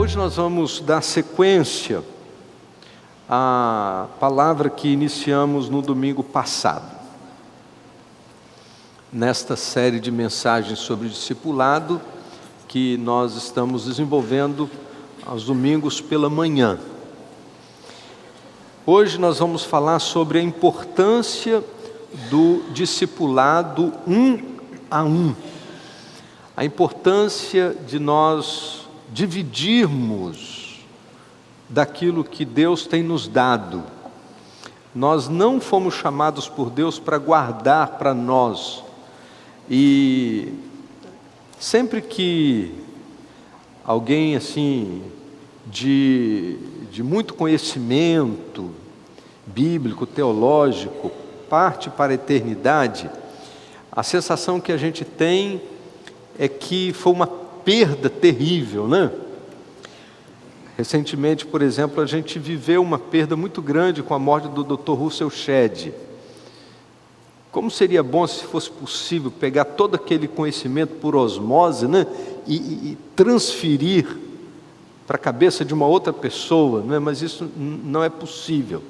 Hoje nós vamos dar sequência à palavra que iniciamos no domingo passado. Nesta série de mensagens sobre discipulado que nós estamos desenvolvendo aos domingos pela manhã. Hoje nós vamos falar sobre a importância do discipulado um a um. A importância de nós dividirmos daquilo que Deus tem nos dado. Nós não fomos chamados por Deus para guardar para nós. E sempre que alguém assim de muito conhecimento bíblico, teológico, parte para a eternidade, a sensação que a gente tem é que foi uma perda terrível, né? Recentemente, por exemplo, a gente viveu uma perda muito grande com a morte do Dr. Russell Shedd. Como seria bom se fosse possível pegar todo aquele conhecimento por osmose, né? e transferir para a cabeça de uma outra pessoa, né? Mas isso não é possível.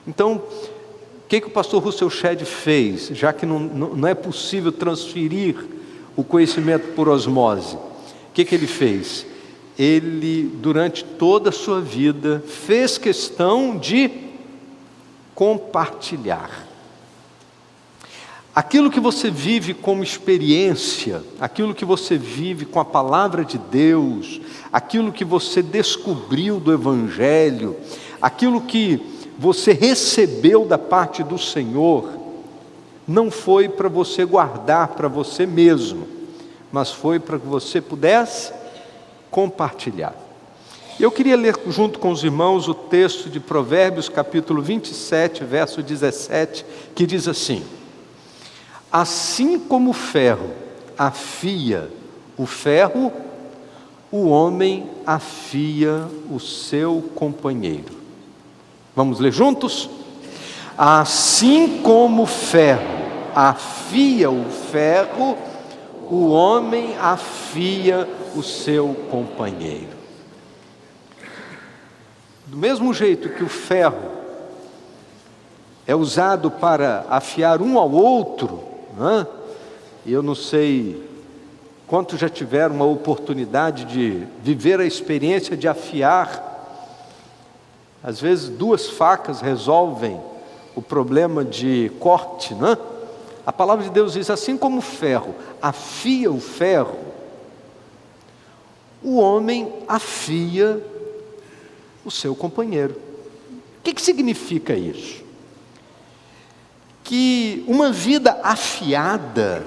Então, o que o pastor Russell Shedd fez, já que não é possível transferir o conhecimento por osmose? O que ele fez? Ele, durante toda a sua vida, fez questão de compartilhar. Aquilo que você vive como experiência, aquilo que você vive com a palavra de Deus, aquilo que você descobriu do Evangelho, aquilo que você recebeu da parte do Senhor, não foi para você guardar para você mesmo, mas foi para que você pudesse compartilhar. Eu queria ler junto com os irmãos o texto de Provérbios, capítulo 27, verso 17, que diz assim: assim como o ferro afia o ferro, o homem afia o seu companheiro. Vamos ler juntos? Assim como o ferro afia o ferro, o homem afia o seu companheiro. Do mesmo jeito que o ferro é usado para afiar um ao outro, né? Eu não sei quantos já tiveram a oportunidade de viver a experiência de afiar. Às vezes 2 facas resolvem o problema de corte, né? A palavra de Deus diz: assim como o ferro afia o ferro, o homem afia o seu companheiro. O que significa isso? Que uma vida afiada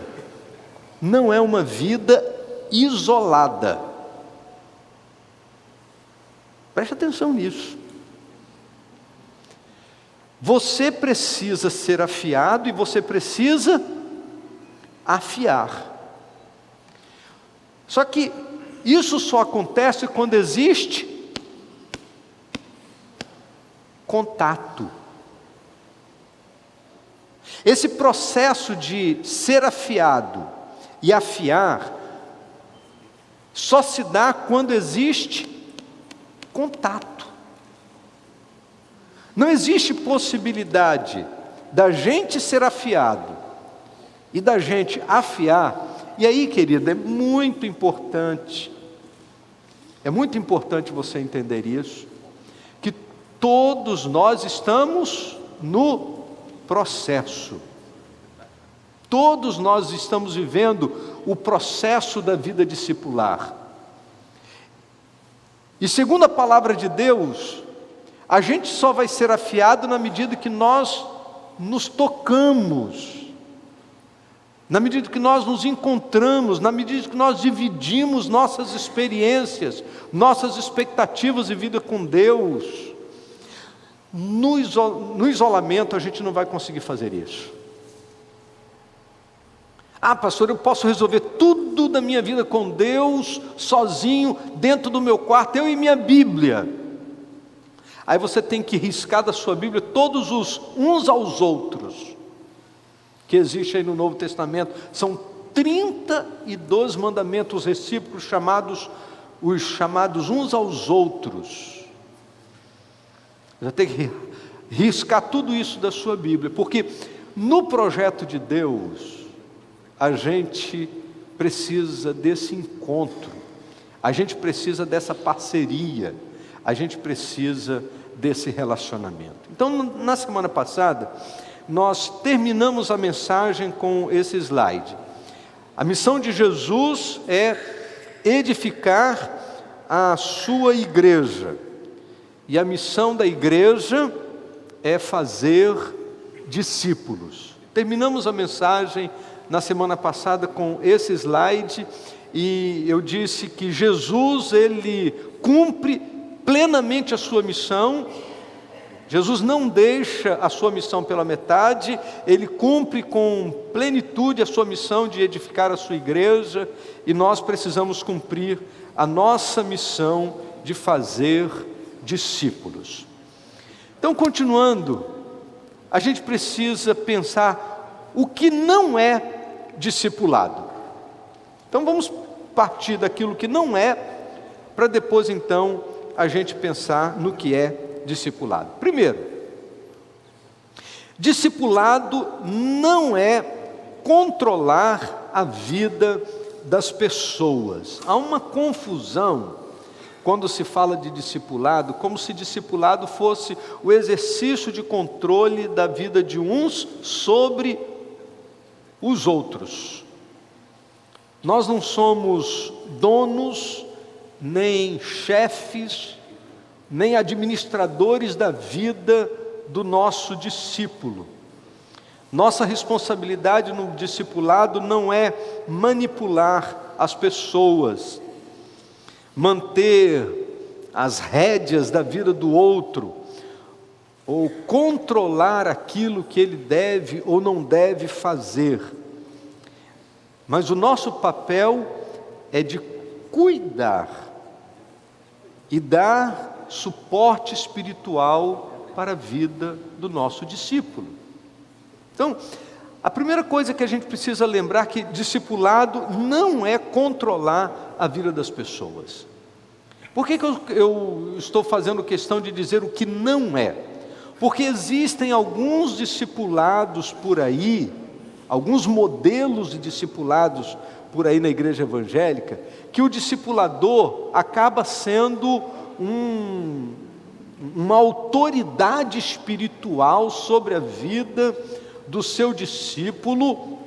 não é uma vida isolada. Preste atenção nisso. Você precisa ser afiado e você precisa afiar. Só que isso só acontece quando existe contato. Esse processo de ser afiado e afiar só se dá quando existe contato. Não existe possibilidade da gente ser afiado e da gente afiar. E aí, querida, é muito importante você entender isso, que todos nós estamos no processo. Todos nós estamos vivendo o processo da vida discipular. E segundo a palavra de Deus, a gente só vai ser afiado na medida que nós nos tocamos, na medida que nós nos encontramos, na medida que nós dividimos nossas experiências, nossas expectativas de vida com Deus. No isolamento a gente não vai conseguir fazer isso. Ah, pastor, eu posso resolver tudo da minha vida com Deus, sozinho, dentro do meu quarto, eu e minha Bíblia. Aí você tem que riscar da sua Bíblia todos os uns aos outros que existe aí no Novo Testamento. São 32 mandamentos recíprocos chamados os chamados uns aos outros. Você tem que riscar tudo isso da sua Bíblia, porque no projeto de Deus, a gente precisa desse encontro, a gente precisa dessa parceria, a gente precisa desse relacionamento. Então, na semana passada, nós terminamos a mensagem com esse slide. A missão de Jesus é edificar a sua igreja, e a missão da igreja é fazer discípulos. Terminamos a mensagem na semana passada com esse slide, e eu disse que Jesus, ele cumpre plenamente a sua missão. Jesus não deixa a sua missão pela metade, ele cumpre com plenitude a sua missão de edificar a sua igreja, e nós precisamos cumprir a nossa missão de fazer discípulos. Então, continuando, a gente precisa pensar o que não é discipulado. Então vamos partir daquilo que não é, para depois então a gente pensar no que é discipulado. Primeiro, discipulado não é controlar a vida das pessoas. Há uma confusão quando se fala de discipulado, como se discipulado fosse o exercício de controle da vida de uns sobre os outros. Nós não somos donos, nem chefes, nem administradores da vida do nosso discípulo. Nossa responsabilidade no discipulado não é manipular as pessoas, manter as rédeas da vida do outro, ou controlar aquilo que ele deve ou não deve fazer. Mas o nosso papel é de cuidar e dar suporte espiritual para a vida do nosso discípulo. Então, a primeira coisa que a gente precisa lembrar é que discipulado não é controlar a vida das pessoas. Por que eu estou fazendo questão de dizer o que não é? Porque existem alguns discipulados por aí, alguns modelos de discipulados por aí na igreja evangélica, que o discipulador acaba sendo uma autoridade espiritual sobre a vida do seu discípulo,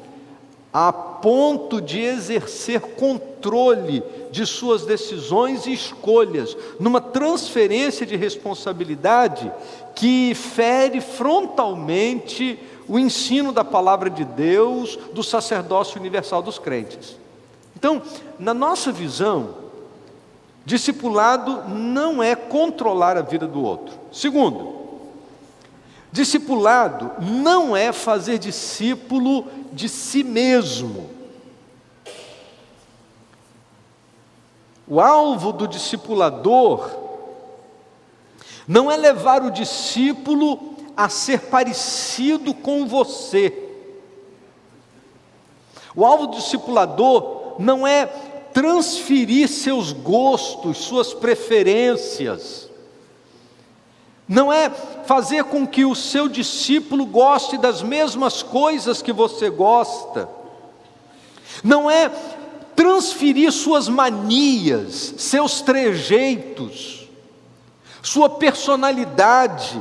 a ponto de exercer controle de suas decisões e escolhas, numa transferência de responsabilidade que fere frontalmente o ensino da palavra de Deus, do sacerdócio universal dos crentes. Então, na nossa visão, discipulado não é controlar a vida do outro. Segundo, discipulado não é fazer discípulo de si mesmo. O alvo do discipulador não é levar o discípulo a ser parecido com você. O alvo do discipulador não é transferir seus gostos, suas preferências. Não é fazer com que o seu discípulo goste das mesmas coisas que você gosta. Não é transferir suas manias, seus trejeitos, sua personalidade.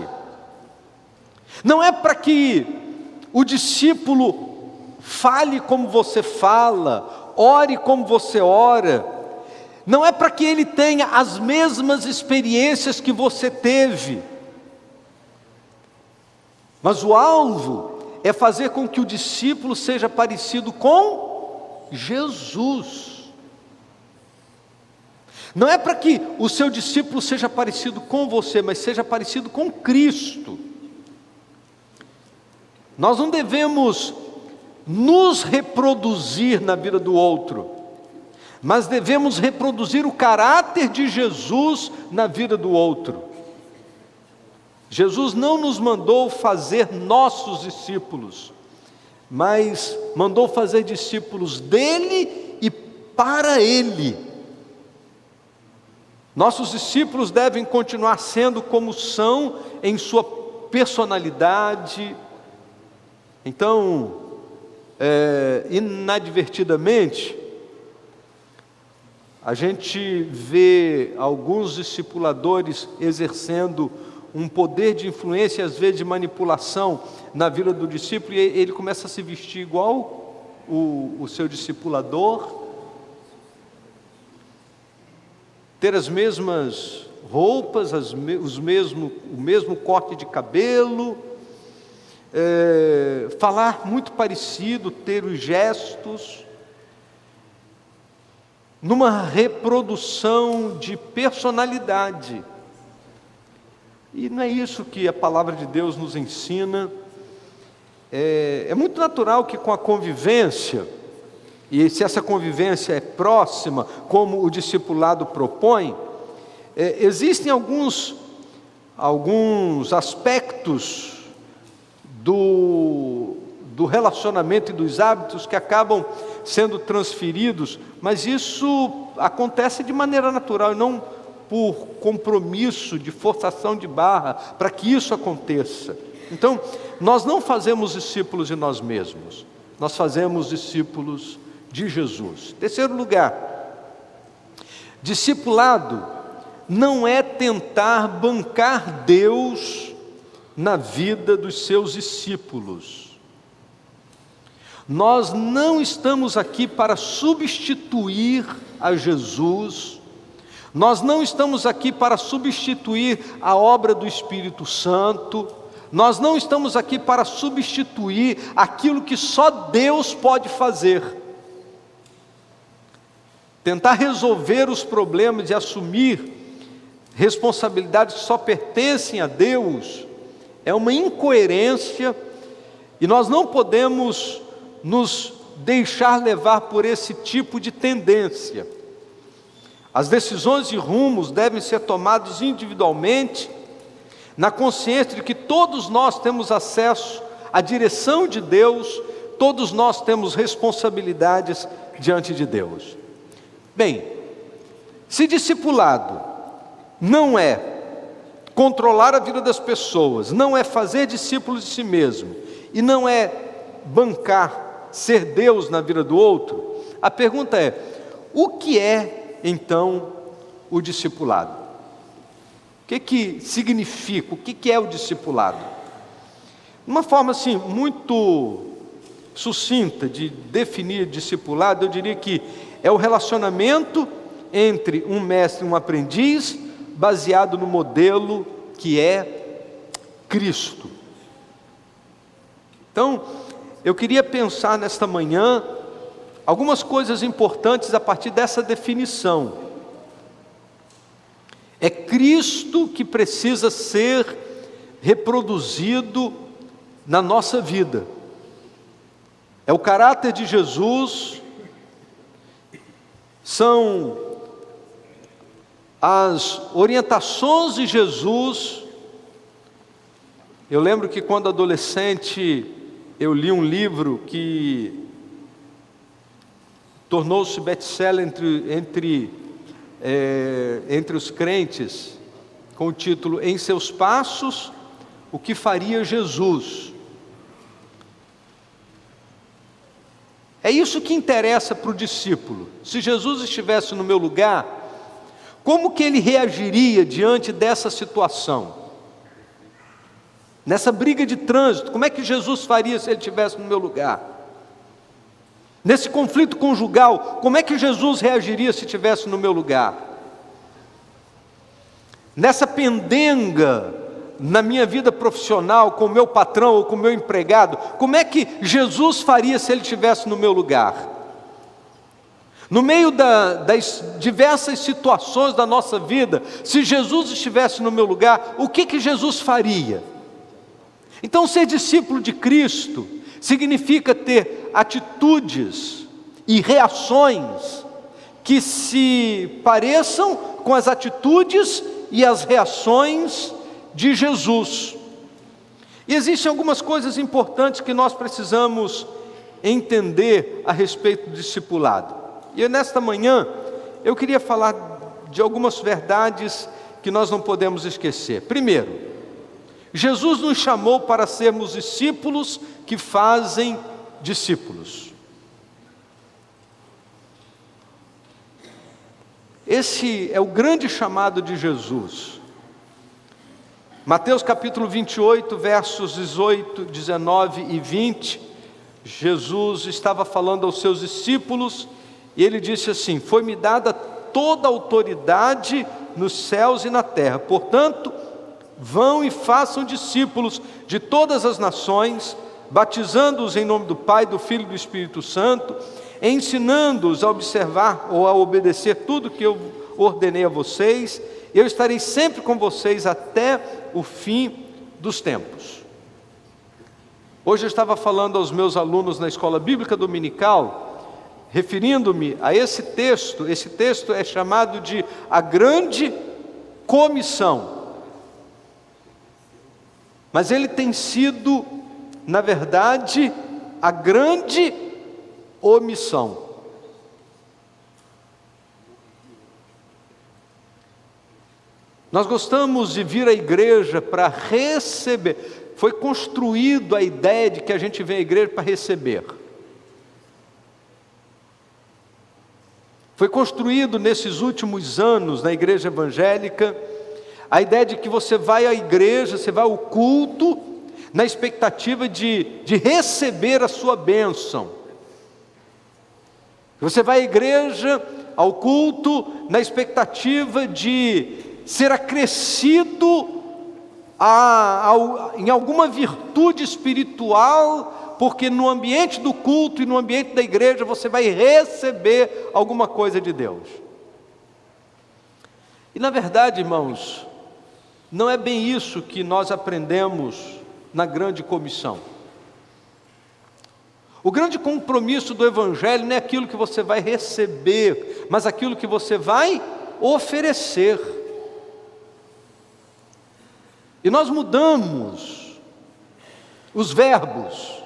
Não é para que o discípulo fale como você fala, ore como você ora. Não é para que ele tenha as mesmas experiências que você teve. Mas o alvo é fazer com que o discípulo seja parecido com Jesus. Não é para que o seu discípulo seja parecido com você, mas seja parecido com Cristo. Nós não devemos nos reproduzir na vida do outro, mas devemos reproduzir o caráter de Jesus na vida do outro. Jesus não nos mandou fazer nossos discípulos, mas mandou fazer discípulos dele e para ele. Nossos discípulos devem continuar sendo como são em sua personalidade. Então, inadvertidamente, a gente vê alguns discipuladores exercendo um poder de influência, às vezes de manipulação, na vida do discípulo, e ele começa a se vestir igual o seu discipulador, ter as mesmas roupas, o mesmo corte de cabelo, falar muito parecido, ter os gestos, numa reprodução de personalidade. E não é isso que a palavra de Deus nos ensina. É muito natural que com a convivência, e se essa convivência é próxima, como o discipulado propõe, existem alguns aspectos do relacionamento e dos hábitos que acabam sendo transferidos, mas isso acontece de maneira natural e não por compromisso de forçação de barra para que isso aconteça. Então, nós não fazemos discípulos de nós mesmos, nós fazemos discípulos de Jesus. Terceiro lugar, discipulado não é tentar bancar Deus na vida dos seus discípulos. Nós não estamos aqui para substituir a Jesus, nós não estamos aqui para substituir a obra do Espírito Santo, nós não estamos aqui para substituir aquilo que só Deus pode fazer. Tentar resolver os problemas e assumir responsabilidades que só pertencem a Deus é uma incoerência, e nós não podemos nos deixar levar por esse tipo de tendência. As decisões e rumos devem ser tomados individualmente, na consciência de que todos nós temos acesso à direção de Deus, todos nós temos responsabilidades diante de Deus. Bem, se discipulado não é controlar a vida das pessoas, não é fazer discípulos de si mesmo, e não é bancar, ser Deus na vida do outro, a pergunta é: o que é então o discipulado? O que significa, o que é o discipulado? Uma forma assim muito sucinta de definir discipulado, eu diria que é o relacionamento entre um mestre e um aprendiz, baseado no modelo que é Cristo. Então, eu queria pensar nesta manhã algumas coisas importantes a partir dessa definição. É Cristo que precisa ser reproduzido na nossa vida. É o caráter de Jesus, são as orientações de Jesus. Eu lembro que quando adolescente eu li um livro que tornou-se best-seller entre os crentes, com o título Em Seus Passos, o que faria Jesus? É isso que interessa para o discípulo. Se Jesus estivesse no meu lugar, como que ele reagiria diante dessa situação? Nessa briga de trânsito, como é que Jesus faria se ele estivesse no meu lugar? Nesse conflito conjugal, como é que Jesus reagiria se estivesse no meu lugar? Nessa pendenga na minha vida profissional, com o meu patrão ou com o meu empregado, como é que Jesus faria se ele estivesse no meu lugar? No meio das diversas situações da nossa vida, se Jesus estivesse no meu lugar, o que Jesus faria? Então, ser discípulo de Cristo significa ter atitudes e reações que se pareçam com as atitudes e as reações de Jesus. E existem algumas coisas importantes que nós precisamos entender a respeito do discipulado. E nesta manhã eu queria falar de algumas verdades que nós não podemos esquecer. Primeiro, Jesus nos chamou para sermos discípulos que fazem discípulos. Esse é o grande chamado de Jesus. Mateus capítulo 28, versos 18, 19 e 20, Jesus estava falando aos seus discípulos e ele disse assim: foi-me dada toda a autoridade nos céus e na terra, portanto, vão e façam discípulos de todas as nações, batizando-os em nome do Pai, do Filho e do Espírito Santo, ensinando-os a observar ou a obedecer tudo que eu ordenei a vocês. Eu estarei sempre com vocês até o fim dos tempos. Hoje eu estava falando aos meus alunos na escola bíblica dominical, referindo-me a esse texto é chamado de a grande comissão. Mas ele tem sido, na verdade, a grande omissão. Nós gostamos de vir à igreja para receber. Foi construído a ideia de que a gente vem à igreja para receber. Foi construído nesses últimos anos na igreja evangélica a ideia de que você vai à igreja, você vai ao culto, na expectativa de receber a sua bênção. Você vai à igreja, ao culto, na expectativa de ser acrescido em alguma virtude espiritual, porque no ambiente do culto e no ambiente da igreja você vai receber alguma coisa de Deus. E na verdade, irmãos, não é bem isso que nós aprendemos na grande comissão. O grande compromisso do Evangelho não é aquilo que você vai receber, mas aquilo que você vai oferecer. E nós mudamos os verbos.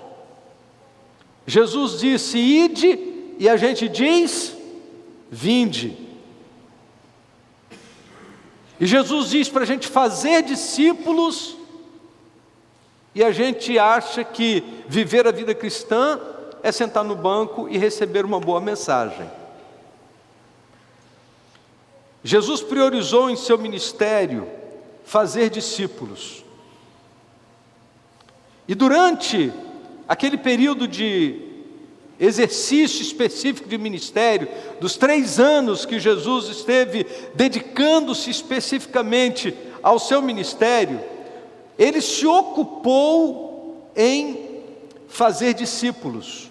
Jesus disse ide, e a gente diz vinde. E Jesus diz para a gente fazer discípulos, e a gente acha que viver a vida cristã é sentar no banco e receber uma boa mensagem. Jesus priorizou em seu ministério fazer discípulos. E durante aquele período de exercício específico de ministério, dos 3 anos que Jesus esteve dedicando-se especificamente ao seu ministério, ele se ocupou em fazer discípulos.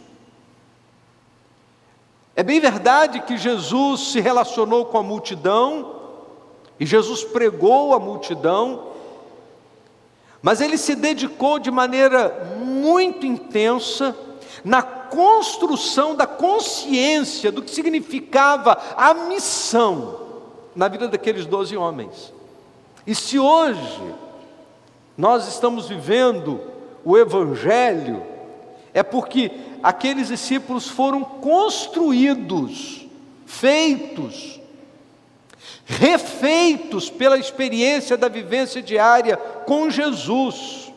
É bem verdade que Jesus se relacionou com a multidão, e Jesus pregou à multidão, mas ele se dedicou de maneira muito intensa na construção da consciência do que significava a missão na vida daqueles 12 homens. E se hoje nós estamos vivendo o Evangelho, é porque aqueles discípulos foram construídos, feitos, refeitos pela experiência da vivência diária com Jesus.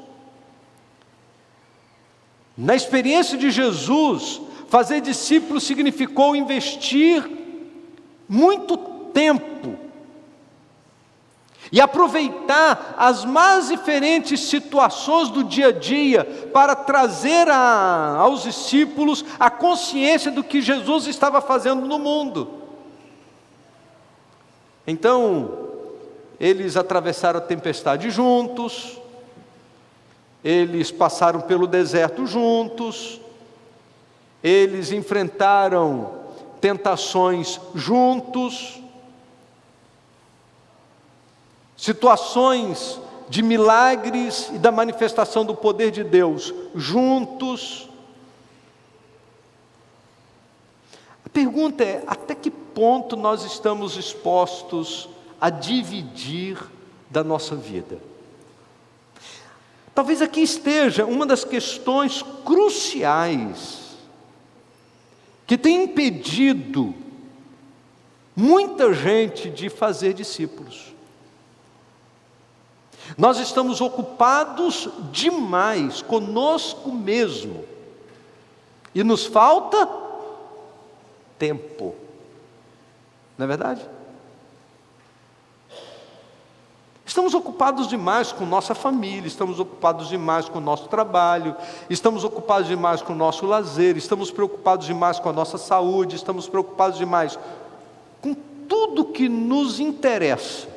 Na experiência de Jesus, fazer discípulos significou investir muito tempo e aproveitar as mais diferentes situações do dia a dia para trazer aos discípulos a consciência do que Jesus estava fazendo no mundo. Então, eles atravessaram a tempestade juntos, eles passaram pelo deserto juntos, eles enfrentaram tentações juntos, situações de milagres e da manifestação do poder de Deus juntos. A pergunta é: até que ponto nós estamos dispostos a dividir da nossa vida? Talvez aqui esteja uma das questões cruciais que tem impedido muita gente de fazer discípulos. Nós estamos ocupados demais conosco mesmo. E nos falta tempo. Não é verdade? Estamos ocupados demais com nossa família, estamos ocupados demais com o nosso trabalho, estamos ocupados demais com o nosso lazer, estamos preocupados demais com a nossa saúde, estamos preocupados demais com tudo que nos interessa.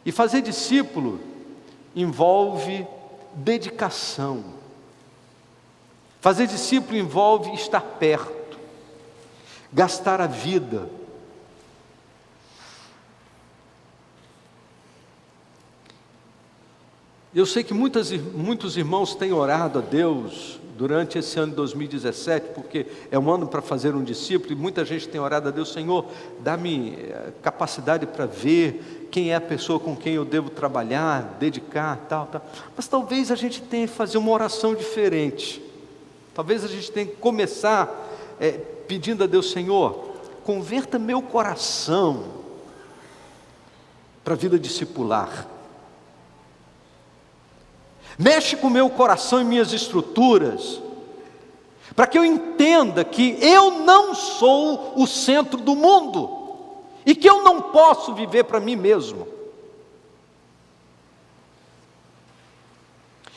E fazer discípulo envolve dedicação. Fazer discípulo envolve estar perto, gastar a vida. Eu sei que muitos irmãos têm orado a Deus durante esse ano de 2017, porque é um ano para fazer um discípulo, e muita gente tem orado a Deus: Senhor, dá-me capacidade para ver quem é a pessoa com quem eu devo trabalhar, dedicar, tal. Mas talvez a gente tenha que fazer uma oração diferente. Talvez a gente tenha que começar pedindo a Deus: Senhor, converta meu coração para a vida discipular. Mexe com o meu coração e minhas estruturas, para que eu entenda que eu não sou o centro do mundo, e que eu não posso viver para mim mesmo,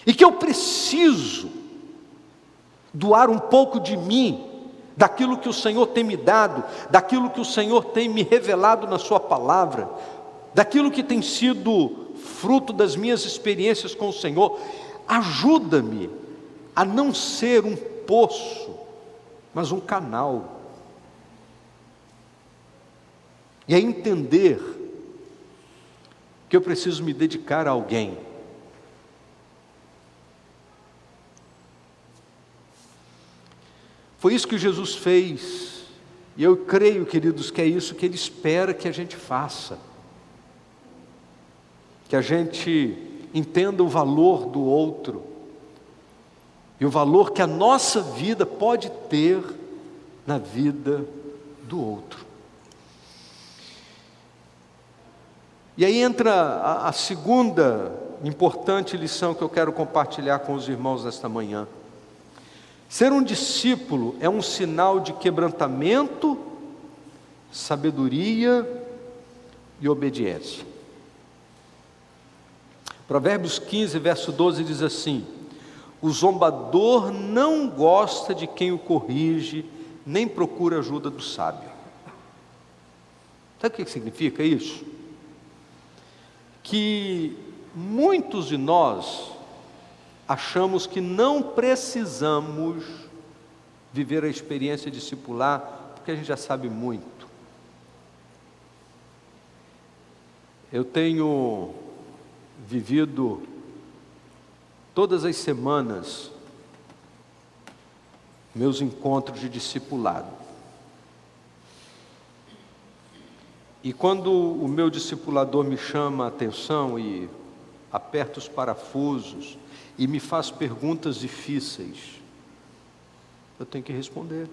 e que eu preciso doar um pouco de mim, daquilo que o Senhor tem me dado, daquilo que o Senhor tem me revelado na sua palavra, daquilo que tem sido fruto das minhas experiências com o Senhor. Ajuda-me a não ser um poço, mas um canal, e a entender que eu preciso me dedicar a alguém. Foi isso que Jesus fez, e eu creio, queridos, que é isso que Ele espera que a gente faça. Que a gente entenda o valor do outro, e o valor que a nossa vida pode ter na vida do outro. E aí entra a segunda importante lição que eu quero compartilhar com os irmãos nesta manhã. Ser um discípulo é um sinal de quebrantamento, sabedoria e obediência. Provérbios 15, verso 12 diz assim: o zombador não gosta de quem o corrige, nem procura ajuda do sábio. Sabe o que significa isso? Que muitos de nós achamos que não precisamos viver a experiência discipular, porque a gente já sabe muito. Eu tenho vivido todas as semanas meus encontros de discipulado. E quando o meu discipulador me chama a atenção e aperta os parafusos e me faz perguntas difíceis, eu tenho que responder.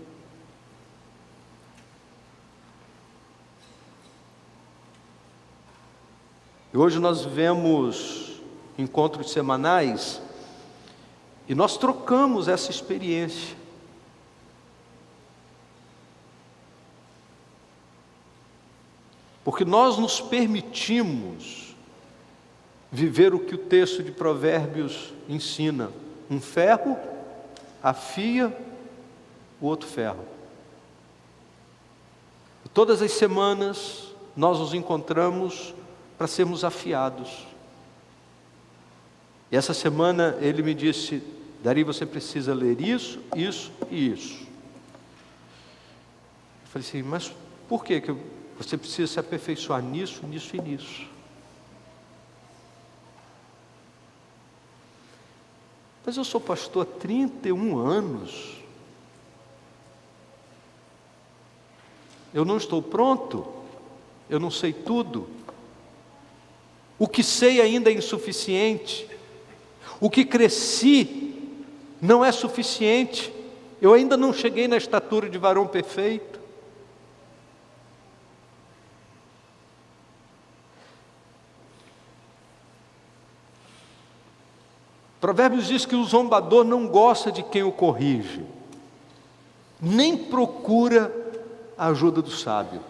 E hoje nós vemos encontros semanais e nós trocamos essa experiência. Porque nós nos permitimos viver o que o texto de Provérbios ensina: um ferro afia o outro ferro. E todas as semanas nós nos encontramos para sermos afiados. E essa semana ele me disse: Dari, você precisa ler isso, isso e isso. Eu falei assim: mas por que você precisa se aperfeiçoar nisso, nisso e nisso? Mas eu sou pastor há 31 anos. Eu não estou pronto, eu não sei tudo. O que sei ainda é insuficiente. O que cresci não é suficiente. Eu ainda não cheguei na estatura de varão perfeito. Provérbios diz que o zombador não gosta de quem o corrige, nem procura a ajuda do sábio.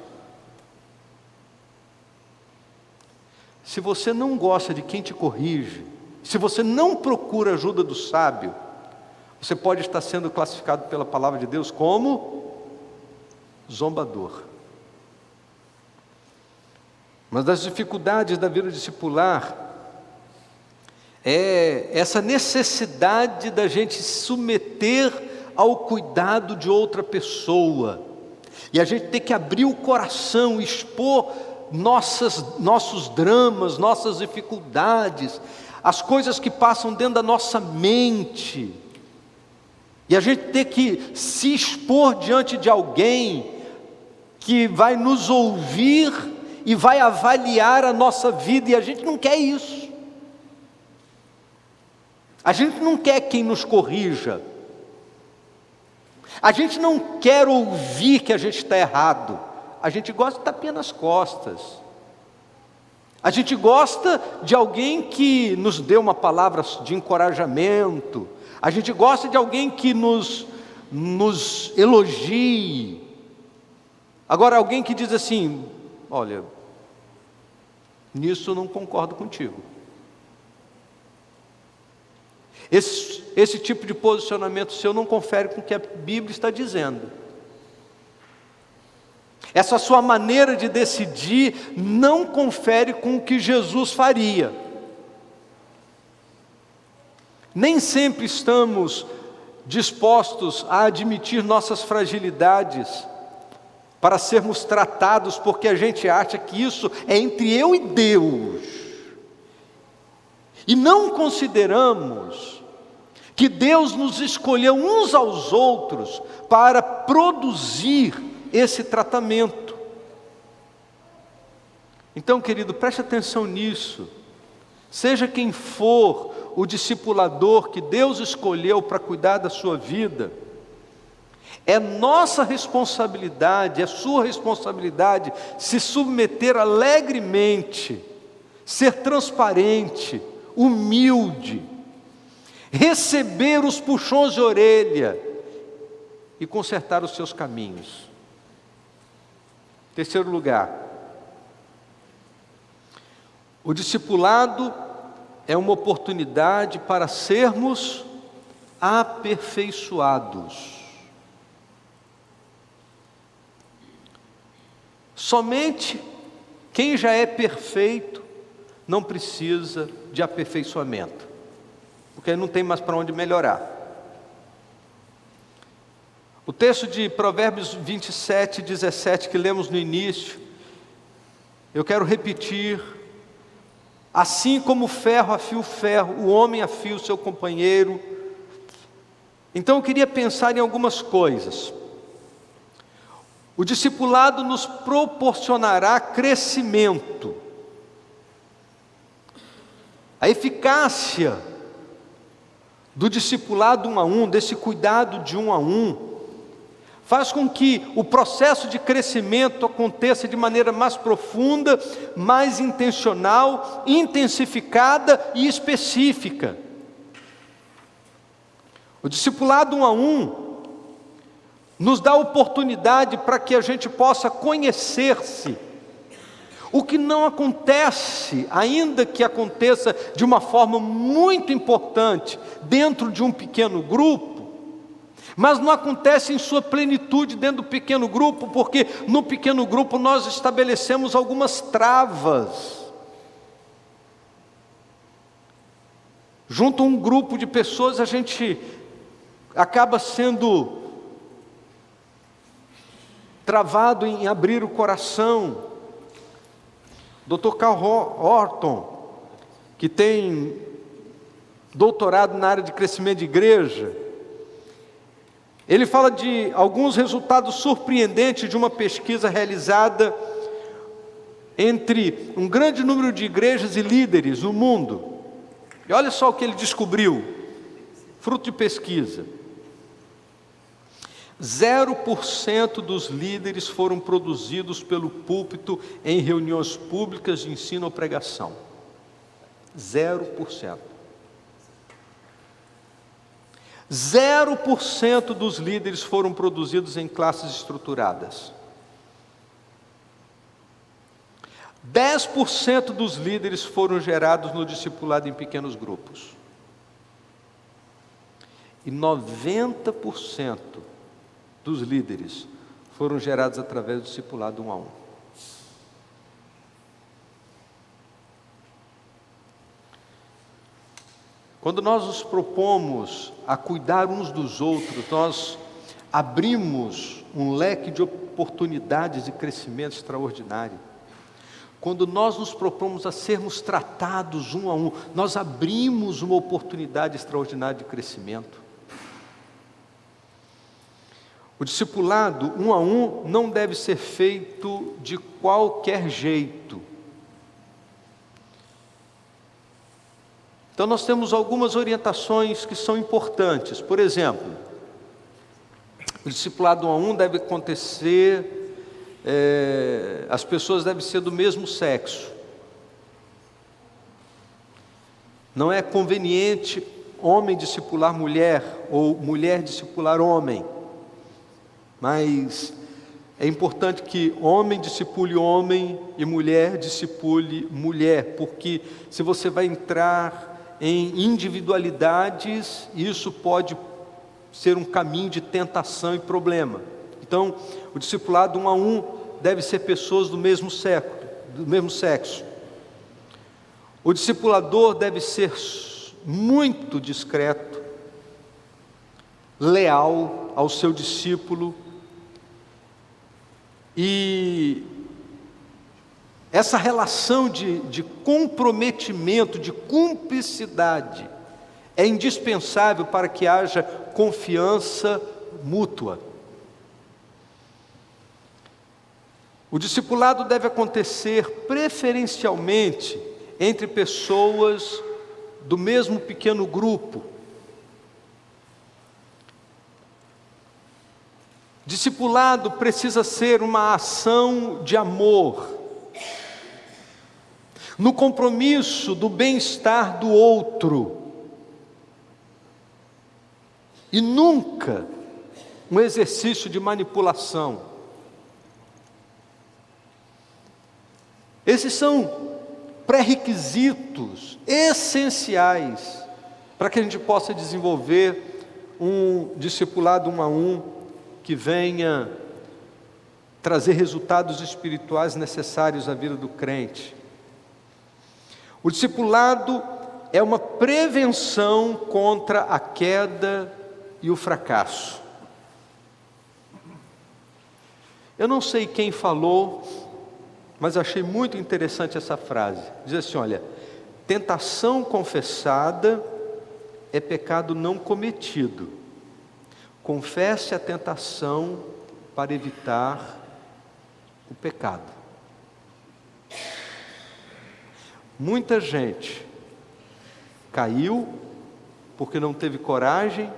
Se você não gosta de quem te corrige, se você não procura a ajuda do sábio, você pode estar sendo classificado pela palavra de Deus como zombador. Mas das dificuldades da vida discipular é essa necessidade da gente se submeter ao cuidado de outra pessoa, e a gente ter que abrir o coração, expor nossos dramas, nossas dificuldades, as coisas que passam dentro da nossa mente, e a gente ter que se expor diante de alguém que vai nos ouvir e vai avaliar a nossa vida, e a gente não quer isso. A gente não quer quem nos corrija. A gente não quer ouvir que a gente está errado. A gente gosta de tapinha nas costas. A gente gosta de alguém que nos dê uma palavra de encorajamento. A gente gosta de alguém que nos elogie. Agora, alguém que diz assim: olha, nisso eu não concordo contigo. Esse tipo de posicionamento seu não confere com o que a Bíblia está dizendo. Essa sua maneira de decidir não confere com o que Jesus faria. Nem sempre estamos dispostos a admitir nossas fragilidades para sermos tratados, porque a gente acha que isso é entre eu e Deus. E não consideramos que Deus nos escolheu uns aos outros para produzir esse tratamento. Então, querido, preste atenção nisso. Seja quem for o discipulador que Deus escolheu para cuidar da sua vida, é nossa responsabilidade, é sua responsabilidade se submeter alegremente, ser transparente, humilde, receber os puxões de orelha e consertar os seus caminhos. Terceiro lugar, o discipulado é uma oportunidade para sermos aperfeiçoados. Somente quem já é perfeito não precisa de aperfeiçoamento, porque não tem mais para onde melhorar. O texto de Provérbios 27, 17, que lemos no início, eu quero repetir: assim como o ferro afia o ferro, o homem afia o seu companheiro. Então eu queria pensar em algumas coisas. O discipulado nos proporcionará crescimento. A eficácia do discipulado 1 a 1, desse cuidado de 1 a 1, faz com que o processo de crescimento aconteça de maneira mais profunda, mais intencional, intensificada e específica. O discipulado 1 a 1 nos dá oportunidade para que a gente possa conhecer-se, o que não acontece, ainda que aconteça de uma forma muito importante dentro de um pequeno grupo, mas não acontece em sua plenitude dentro do pequeno grupo, porque no pequeno grupo nós estabelecemos algumas travas. Junto a um grupo de pessoas, a gente acaba sendo travado em abrir o coração. Dr. Carl Orton, que tem doutorado na área de crescimento de igreja, ele fala de alguns resultados surpreendentes de uma pesquisa realizada entre um grande número de igrejas e líderes no mundo. E olha só o que ele descobriu, fruto de pesquisa: 0% dos líderes foram produzidos pelo púlpito em reuniões públicas de ensino ou pregação. 0%. 0% dos líderes foram produzidos em classes estruturadas. 10% dos líderes foram gerados no discipulado em pequenos grupos. E 90% dos líderes foram gerados através do discipulado 1 a 1. Quando nós nos propomos a cuidar uns dos outros, nós abrimos um leque de oportunidades de crescimento extraordinário. Quando nós nos propomos a sermos tratados 1 a 1, nós abrimos uma oportunidade extraordinária de crescimento. O discipulado 1 a 1 não deve ser feito de qualquer jeito. Então nós temos algumas orientações que são importantes. Por exemplo, o discipulado 1 a 1 deve acontecer, as pessoas devem ser do mesmo sexo. Não é conveniente homem discipular mulher ou mulher discipular homem, mas é importante que homem discipule homem e mulher discipule mulher, porque se você vai entrar em individualidades, isso pode ser um caminho de tentação e problema. Então, o discipulado 1 a 1 deve ser pessoas do mesmo sexo. O discipulador deve ser muito discreto, leal ao seu discípulo, e essa relação de comprometimento, de cumplicidade, é indispensável para que haja confiança mútua. O discipulado deve acontecer preferencialmente entre pessoas do mesmo pequeno grupo. Discipulado precisa ser uma ação de amor, no compromisso do bem-estar do outro, e nunca um exercício de manipulação. Esses são pré-requisitos essenciais para que a gente possa desenvolver um discipulado 1 a 1 que venha trazer resultados espirituais necessários à vida do crente. O discipulado é uma prevenção contra a queda e o fracasso. Eu não sei quem falou, mas achei muito interessante essa frase. Diz assim, olha, tentação confessada é pecado não cometido. Confesse a tentação para evitar o pecado. Muita gente caiu porque não teve coragem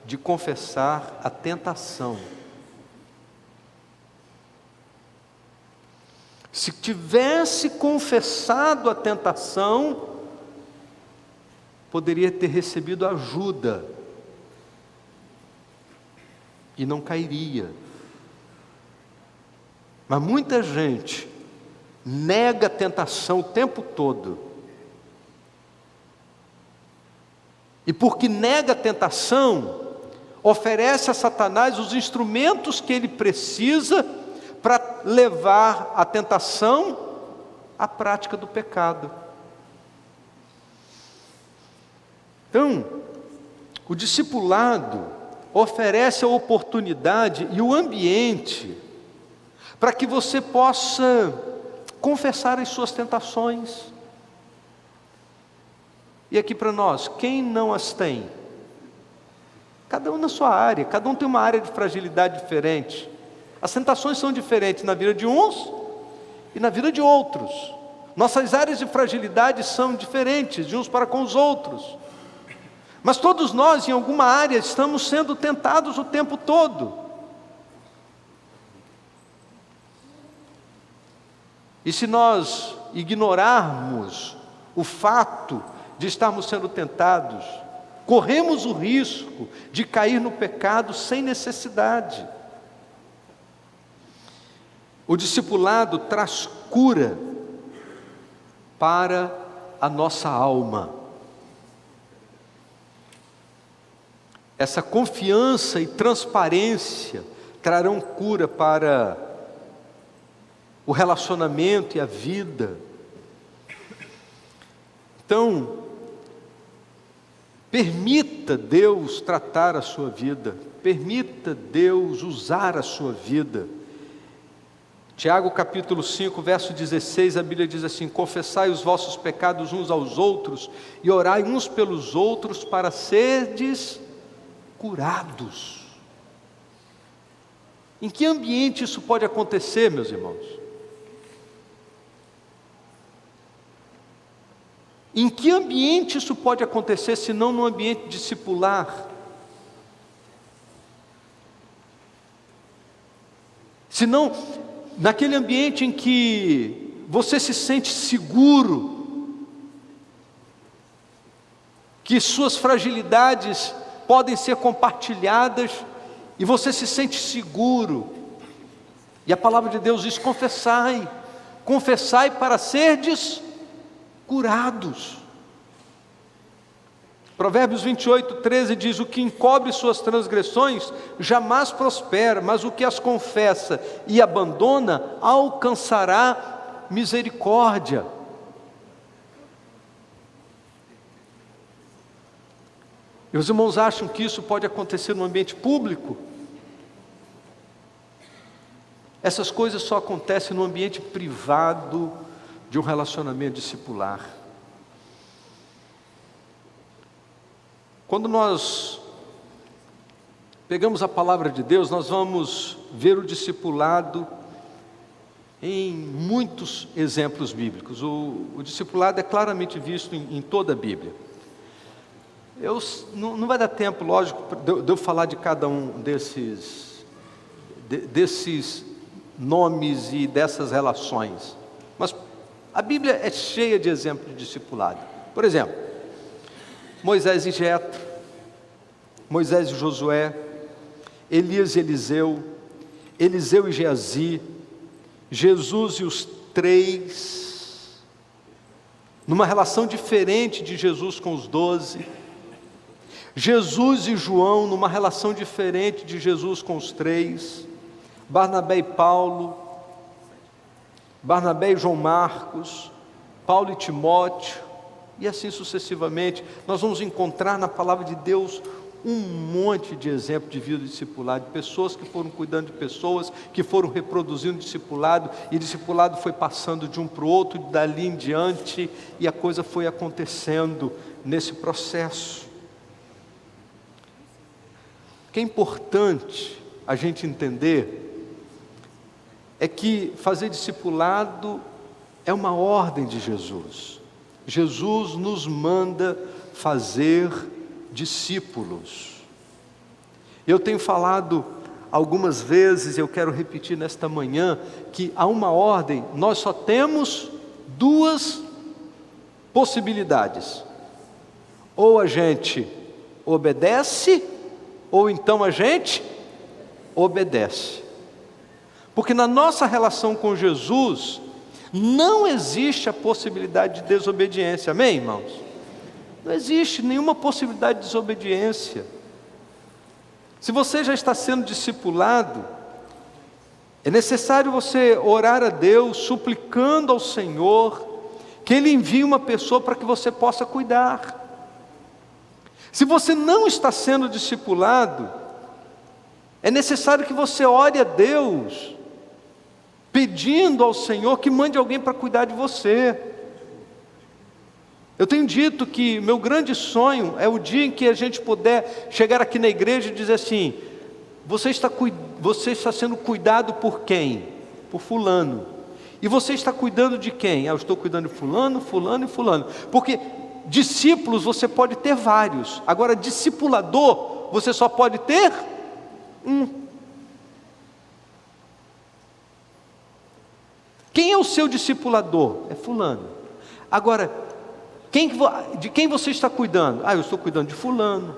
de confessar a tentação. Se tivesse confessado a tentação, poderia ter recebido ajuda e não cairia. Mas muita gente nega a tentação o tempo todo. E porque nega a tentação, oferece a Satanás os instrumentos que ele precisa para levar a tentação à prática do pecado. Então, o discipulado oferece a oportunidade e o ambiente para que você possa confessar as suas tentações. E aqui para nós, quem não as tem? Cada um na sua área, cada um tem uma área de fragilidade diferente. As tentações são diferentes na vida de uns e na vida de outros. Nossas áreas de fragilidade são diferentes de uns para com os outros. Mas todos nós, em alguma área, estamos sendo tentados o tempo todo. E se nós ignorarmos o fato de estarmos sendo tentados corremos o risco de cair no pecado sem necessidade. O discipulado traz cura para a nossa alma. Essa confiança e transparência trarão cura para o relacionamento e a vida. Então, permita Deus tratar a sua vida, permita Deus usar a sua vida. Tiago capítulo 5, verso 16, a Bíblia diz assim: confessai os vossos pecados uns aos outros e orai uns pelos outros para serdes curados. Em que ambiente isso pode acontecer, meus irmãos? Em que ambiente isso pode acontecer, se não no ambiente discipular? Se não naquele ambiente em que você se sente seguro, que suas fragilidades podem ser compartilhadas e você se sente seguro. E a palavra de Deus diz: confessai, confessai para serdes curados. Provérbios 28, 13 diz: o que encobre suas transgressões jamais prospera, mas o que as confessa e abandona alcançará misericórdia. E os irmãos acham que isso pode acontecer no ambiente público? Essas coisas só acontecem no ambiente privado de um relacionamento discipular. Quando nós pegamos a palavra de Deus, nós vamos ver o discipulado em muitos exemplos bíblicos. O discipulado é claramente visto em toda a Bíblia. Não vai dar tempo, lógico, de eu falar de cada um desses nomes e dessas relações. Mas a Bíblia é cheia de exemplos de discipulado. Por exemplo, Moisés e Jetro, Moisés e Josué, Elias e Eliseu, Eliseu e Geazi, Jesus e os três, numa relação diferente de Jesus com os 12, Jesus e João, numa relação diferente de Jesus com os três, Barnabé e Paulo, Barnabé e João Marcos, Paulo e Timóteo, e assim sucessivamente. Nós vamos encontrar na palavra de Deus um monte de exemplos de vida discipulada, de pessoas que foram cuidando de pessoas, que foram reproduzindo discipulado, e discipulado foi passando de um para o outro, dali em diante, e a coisa foi acontecendo nesse processo. O que é importante a gente entender é que fazer discipulado é uma ordem de Jesus. Jesus nos manda fazer discípulos. Eu tenho falado algumas vezes, eu quero repetir nesta manhã, que há uma ordem, nós só temos duas possibilidades: ou a gente obedece, ou então a gente obedece. Porque na nossa relação com Jesus, não existe a possibilidade de desobediência, amém, irmãos? Não existe nenhuma possibilidade de desobediência. Se você já está sendo discipulado, é necessário você orar a Deus, suplicando ao Senhor, que Ele envie uma pessoa para que você possa cuidar. Se você não está sendo discipulado, é necessário que você ore a Deus, pedindo ao Senhor que mande alguém para cuidar de você. Eu tenho dito que meu grande sonho é o dia em que a gente puder chegar aqui na igreja e dizer assim: você está sendo cuidado por quem? Por fulano. E você está cuidando de quem? Eu estou cuidando de fulano, fulano e fulano. Porque discípulos você pode ter vários, agora discipulador você só pode ter um. Quem é o seu discipulador? É fulano. Agora, De quem você está cuidando? Eu estou cuidando de fulano.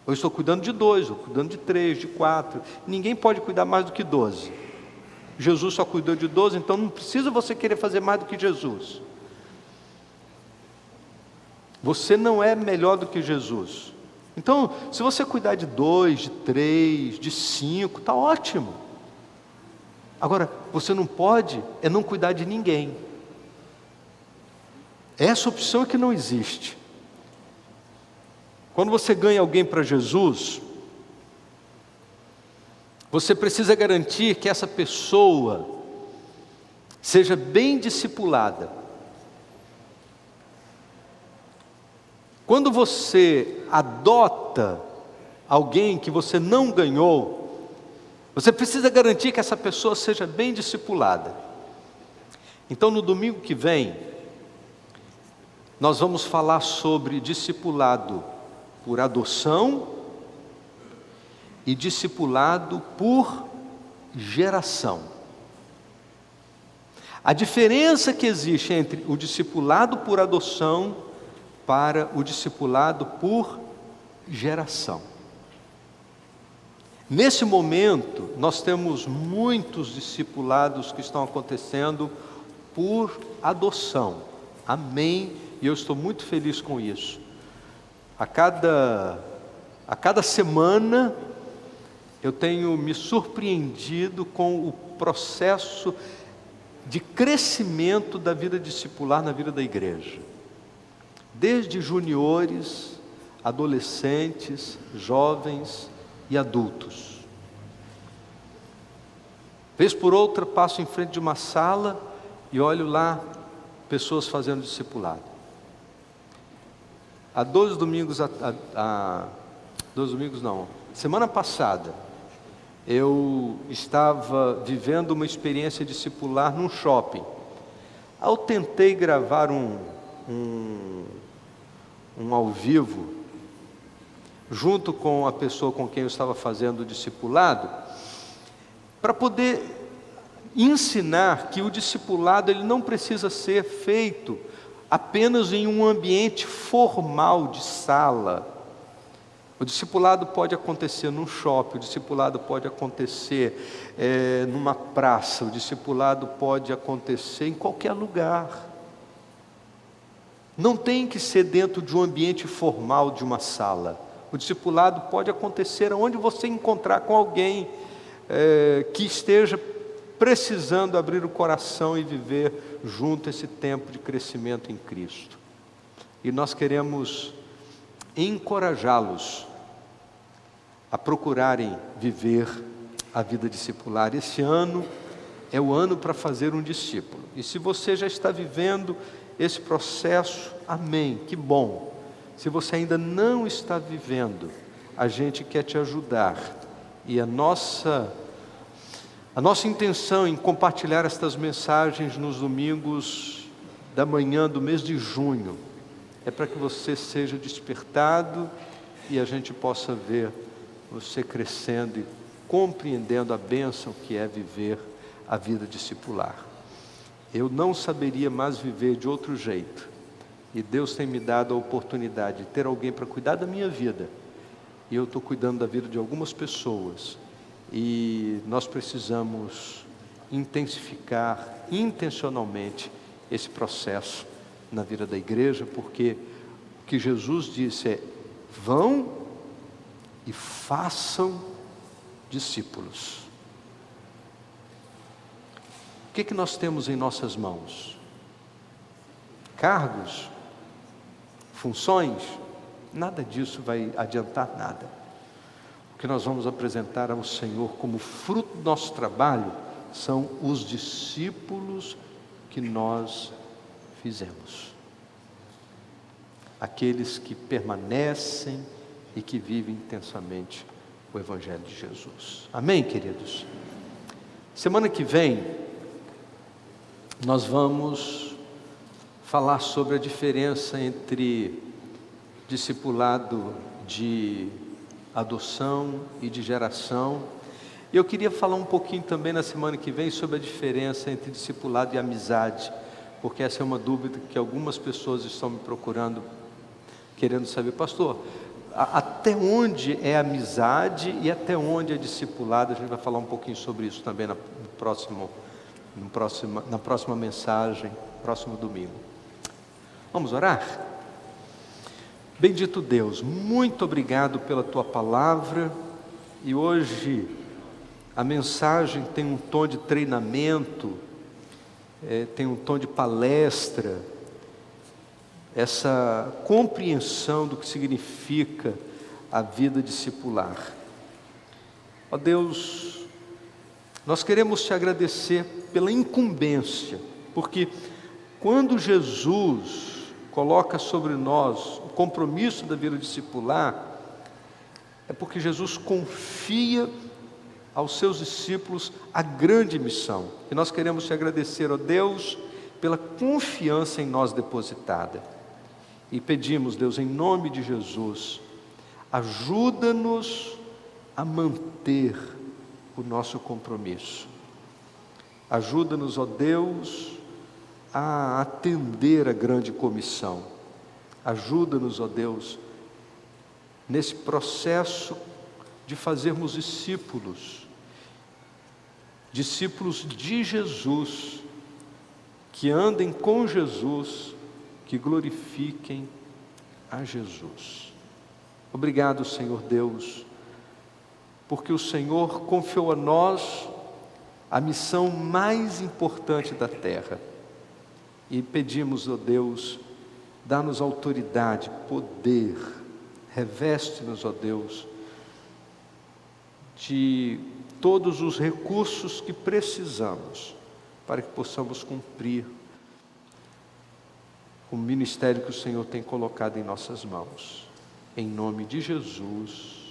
Eu estou cuidando de 2, eu estou cuidando de 3, de 4. Ninguém pode cuidar mais do que 12. Jesus só cuidou de 12, então não precisa você querer fazer mais do que Jesus. Você não é melhor do que Jesus. Então, se você cuidar de 2, de 3, de 5, está ótimo. Agora, você não pode não cuidar de ninguém. Essa opção é que não existe. Quando você ganha alguém para Jesus, você precisa garantir que essa pessoa seja bem discipulada. Quando você adota alguém que você não ganhou, você precisa garantir que essa pessoa seja bem discipulada. Então, no domingo que vem, nós vamos falar sobre discipulado por adoção e discipulado por geração. A diferença que existe entre o discipulado por adoção para o discipulado por geração. Nesse momento, nós temos muitos discipulados que estão acontecendo por adoção. Amém? E eu estou muito feliz com isso. A cada semana, eu tenho me surpreendido com o processo de crescimento da vida discipular na vida da igreja. Desde juniores, adolescentes, jovens e adultos. Vez por outra, passo em frente de uma sala e olho lá pessoas fazendo discipulado. Há 2 domingos, semana passada, eu estava vivendo uma experiência discipular num shopping. Eu tentei gravar um ao vivo, junto com a pessoa com quem eu estava fazendo o discipulado, para poder ensinar que o discipulado ele não precisa ser feito apenas em um ambiente formal de sala. O discipulado pode acontecer num shopping, o discipulado pode acontecer numa praça, o discipulado pode acontecer em qualquer lugar. Não tem que ser dentro de um ambiente formal de uma sala. O discipulado pode acontecer onde você encontrar com alguém que esteja precisando abrir o coração e viver junto esse tempo de crescimento em Cristo. E nós queremos encorajá-los a procurarem viver a vida discipular. Esse ano é o ano para fazer um discípulo. E se você já está vivendo esse processo, amém, que bom. Se você ainda não está vivendo, a gente quer te ajudar. E a nossa intenção em compartilhar estas mensagens nos domingos da manhã do mês de junho é para que você seja despertado e a gente possa ver você crescendo e compreendendo a bênção que é viver a vida discipular. Eu não saberia mais viver de outro jeito. E Deus tem me dado a oportunidade de ter alguém para cuidar da minha vida. E eu estou cuidando da vida de algumas pessoas. E nós precisamos intensificar intencionalmente esse processo na vida da igreja, porque o que Jesus disse é: vão e façam discípulos. O que nós temos em nossas mãos? Cargos? Funções? Nada disso vai adiantar nada. O que nós vamos apresentar ao Senhor como fruto do nosso trabalho são os discípulos que nós fizemos. Aqueles que permanecem e que vivem intensamente o Evangelho de Jesus. Amém, queridos? Semana que vem, nós vamos falar sobre a diferença entre discipulado de adoção e de geração. E eu queria falar um pouquinho também na semana que vem sobre a diferença entre discipulado e amizade, porque essa é uma dúvida que algumas pessoas estão me procurando, querendo saber, pastor, até onde é amizade e até onde é discipulado? A gente vai falar um pouquinho sobre isso também na próxima mensagem, próximo domingo. Vamos orar? Bendito Deus, muito obrigado pela Tua palavra, e hoje a mensagem tem um tom de treinamento, tem um tom de palestra, essa compreensão do que significa a vida discipular. Ó Deus, nós queremos Te agradecer pela incumbência, porque quando Jesus coloca sobre nós o compromisso da vida discipular, é porque Jesus confia aos seus discípulos a grande missão. E nós queremos Te agradecer, ó Deus, pela confiança em nós depositada. E pedimos, Deus, em nome de Jesus, ajuda-nos a manter o nosso compromisso. Ajuda-nos, ó Deus, a atender a grande comissão. Ajuda-nos, ó Deus, nesse processo de fazermos discípulos de Jesus, que andem com Jesus, que glorifiquem a Jesus. Obrigado, Senhor Deus, porque o Senhor confiou a nós a missão mais importante da terra. E pedimos, ó Deus, dá-nos autoridade, poder, reveste-nos, ó Deus, de todos os recursos que precisamos para que possamos cumprir o ministério que o Senhor tem colocado em nossas mãos. Em nome de Jesus.